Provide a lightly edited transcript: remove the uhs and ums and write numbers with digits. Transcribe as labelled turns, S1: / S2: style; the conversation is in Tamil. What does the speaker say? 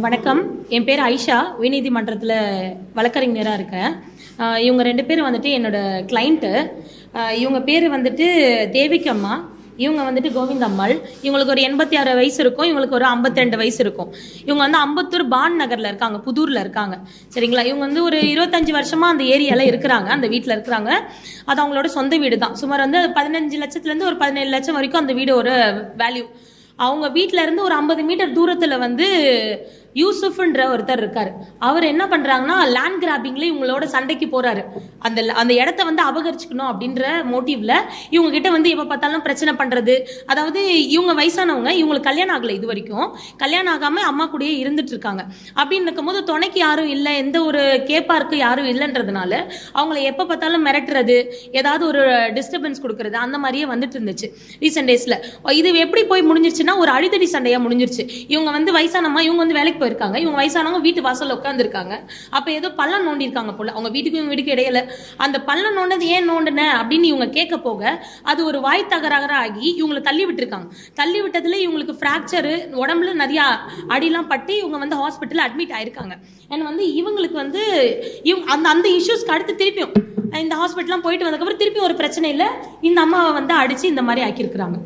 S1: வணக்கம். என் பேர் ஐஷா. உயர்நீதிமன்றத்தில் வழக்கறிஞராக இருக்கேன். இவங்க 2 பேரும் வந்துட்டு என்னோட கிளைண்ட்டு. இவங்க பேர் வந்துட்டு தேவிக்கம்மா, இவங்க வந்துட்டு கோவிந்தம்மாள். இவங்களுக்கு ஒரு 86 வயசு இருக்கும், இவங்களுக்கு ஒரு 52 வயசு இருக்கும். இவங்க வந்து அம்பத்தூர் பான் நகரில் இருக்காங்க, புதூரில் இருக்காங்க. சரிங்களா? இவங்க வந்து ஒரு 25 வருஷமாக அந்த ஏரியாவில் இருக்கிறாங்க, அந்த வீட்டில் இருக்கிறாங்க. அது அவங்களோட சொந்த வீடு தான். சுமார் வந்து 15 லட்சத்துலேருந்து ஒரு 17 லட்சம் வரைக்கும் அந்த வீடு ஒரு வேல்யூ. அவங்க வீட்டில இருந்து ஒரு 50 மீட்டர் தூரத்தில் வந்து யூசுஃப்ன்ற ஒருத்தர் இருக்காரு. அவர் என்ன பண்றாங்கன்னா லேண்ட் கிராபிங்ல இவங்களோட சண்டைக்கு போறாரு. அந்த இடத்த வந்து அபகரிச்சுக்கணும் அப்படின்ற மோட்டிவ்ல இவங்க கிட்ட வந்து எப்ப பார்த்தாலும் பிரச்சனை பண்றது. அதாவது இவங்க வயசானவங்க, இவங்களுக்கு கல்யாணம் ஆகல, இது வரைக்கும் கல்யாணம் ஆகாம அம்மா கூடயே இருந்துட்டு இருக்காங்க. அப்படின்னு இருக்கும்போது துணைக்கு யாரும் இல்லை, எந்த ஒரு கேப்பாருக்கு யாரும் இல்லைன்றதுனால அவங்கள எப்ப பார்த்தாலும் மிரட்டுறது, ஏதாவது ஒரு டிஸ்டர்பன்ஸ் கொடுக்கறது, அந்த மாதிரியே வந்துட்டு இருந்துச்சு ரீசெண்ட் டேஸ்ல. இது எப்படி போய் முடிஞ்சிருச்சுன்னா ஒரு அடிதடி சண்டையா முடிஞ்சிருச்சு. இவங்க வந்து வயசானம்மா, இவங்க வந்து வேலைக்கு போயிருக்காங்க. இவங்க வயசானவங்க வீட்டு வாசல்ல உட்காந்துருக்காங்க. அப்ப ஏதோ பள்ளம் நோண்டி இருக்காங்க போல, அவங்க வீட்டுக்கும் இவங்க வீட்டுக்கு இடையில. அந்த பள்ளம் நோண்டது ஏன் நோண்டுன அப்படின்னு இவங்க கேட்க போக அது ஒரு வாய் தகராறு ஆகி இவங்களை தள்ளி விட்டுருக்காங்க. தள்ளி விட்டதுல இவங்களுக்கு பிராக்சரு, உடம்புல நிறைய அடிலாம் பட்டு இவங்க வந்து ஹாஸ்பிட்டல் அட்மிட் ஆயிருக்காங்க. ஏன்னா வந்து இவங்களுக்கு வந்து இவங்க அந்த இஷ்யூஸ்க்கு அடுத்து திருப்பியும் இந்த ஹாஸ்பிட்டல்லாம் போயிட்டு வந்ததுக்கப்புறம் திருப்பி ஒரு பிரச்சனை இல்லை, இந்த அம்மாவை வந்து அடிச்சு இந்த மாதிரி ஆக்கியிருக்கிறாங்க.